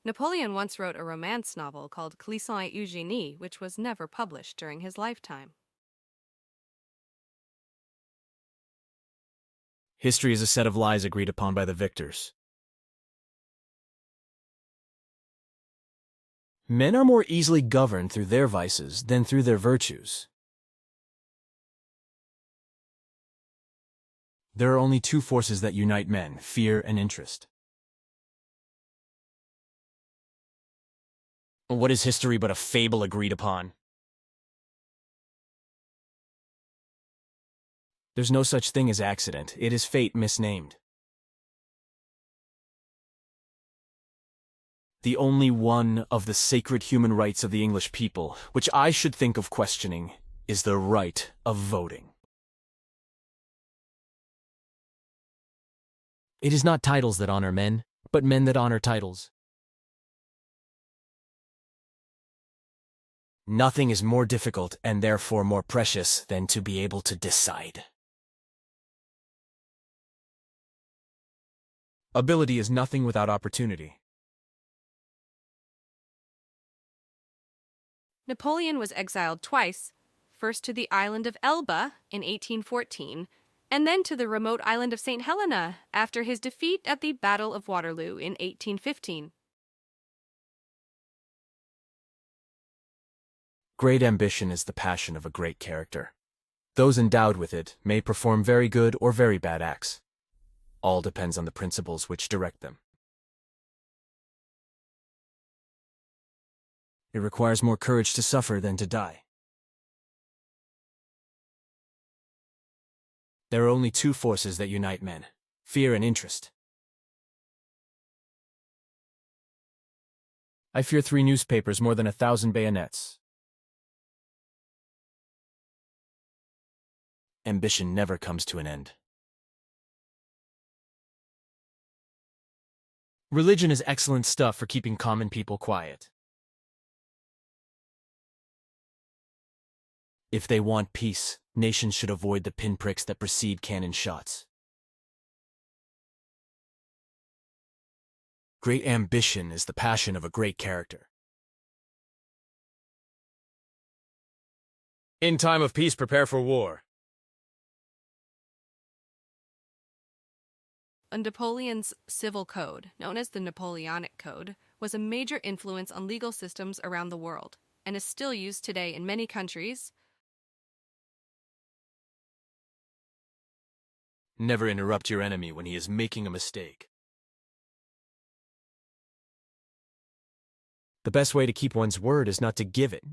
Napoleon once wrote a romance novel called Clisson et Eugénie, which was never published during his lifetime. History is a set of lies agreed upon by the victors. Men are more easily governed through their vices than through their virtues. There are only two forces that unite men, fear and interest. What is history but a fable agreed upon? There's no such thing as accident. It is fate misnamed. The only one of the sacred human rights of the English people, which I should think of questioning, is the right of voting. It is not titles that honor men, but men that honor titles. Nothing is more difficult and therefore more precious than to be able to decide. Ability is nothing without opportunity. Napoleon was exiled twice, first to the island of Elba in 1814, and then to the remote island of St. Helena after his defeat at the Battle of Waterloo in 1815. Great ambition is the passion of a great character. Those endowed with it may perform very good or very bad acts. All depends on the principles which direct them. It requires more courage to suffer than to die. There are only two forces that unite men, fear and interest. I fear 3 newspapers more than 1,000 bayonets. Ambition never comes to an end. Religion is excellent stuff for keeping common people quiet. If they want peace, nations should avoid the pinpricks that precede cannon shots. Great ambition is the passion of a great character. In time of peace, prepare for war. Napoleon's civil code, known as the Napoleonic Code, was a major influence on legal systems around the world and is still used today in many countries. Never interrupt your enemy when he is making a mistake. The best way to keep one's word is not to give it.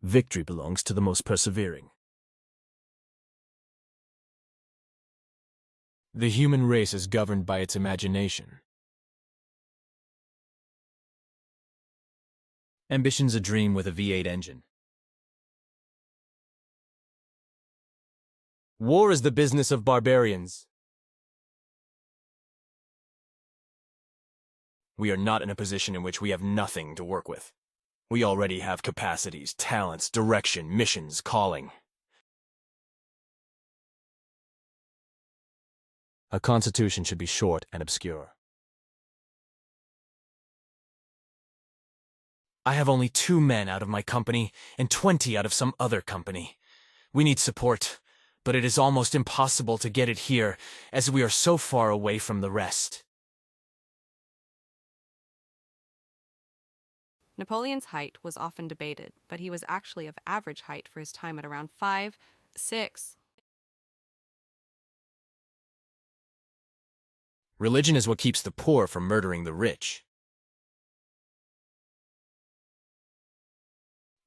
Victory belongs to the most persevering. The human race is governed by its imagination. Ambition's a dream with a V8 engine. War is the business of barbarians. We are not in a position in which we have nothing to work with. We already have capacities, talents, direction, missions, calling. A constitution should be short and obscure. I have only 2 men out of my company and 20 out of some other company. We need support, but it is almost impossible to get it here as we are so far away from the rest. Napoleon's height was often debated, but he was actually of average height for his time at around 5'6". Religion is what keeps the poor from murdering the rich.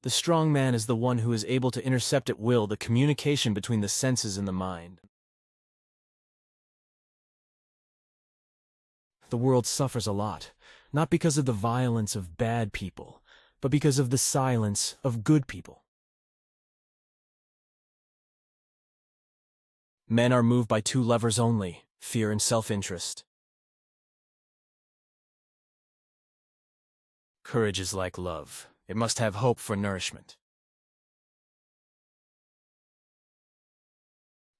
The strong man is the one who is able to intercept at will the communication between the senses and the mind. The world suffers a lot, not because of the violence of bad people, but because of the silence of good people. Men are moved by 2 levers only, fear and self-interest. Courage is like love. It must have hope for nourishment.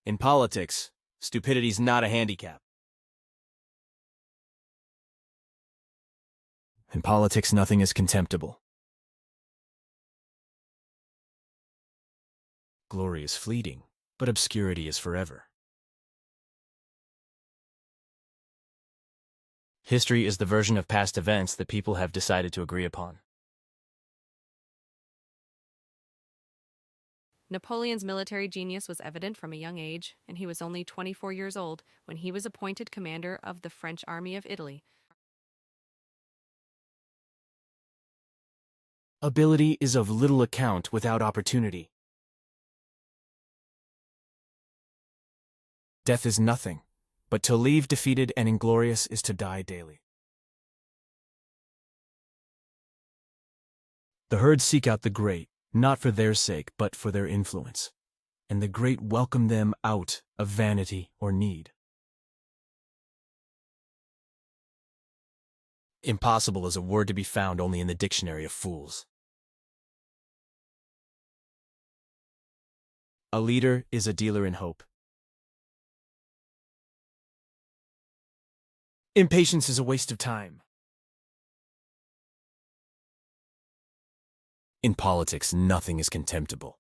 In politics, stupidity's not a handicap. In politics, nothing is contemptible. Glory is fleeting, but obscurity is forever. History is the version of past events that people have decided to agree upon. Napoleon's military genius was evident from a young age, and he was only 24 years old when he was appointed commander of the French army of Italy. Ability is of little account without opportunity. Death is nothing, but to leave defeated and inglorious is to die daily. The herd seek out the great, not for their sake, but for their influence, and the great welcome them out of vanity or need. Impossible is a word to be found only in the dictionary of fools. A leader is a dealer in hope. Impatience is a waste of time. In politics, nothing is contemptible.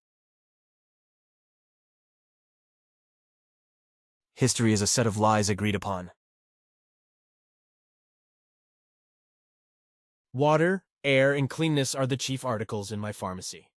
History is a set of lies agreed upon. Water, air, and cleanness are the chief articles in my pharmacy.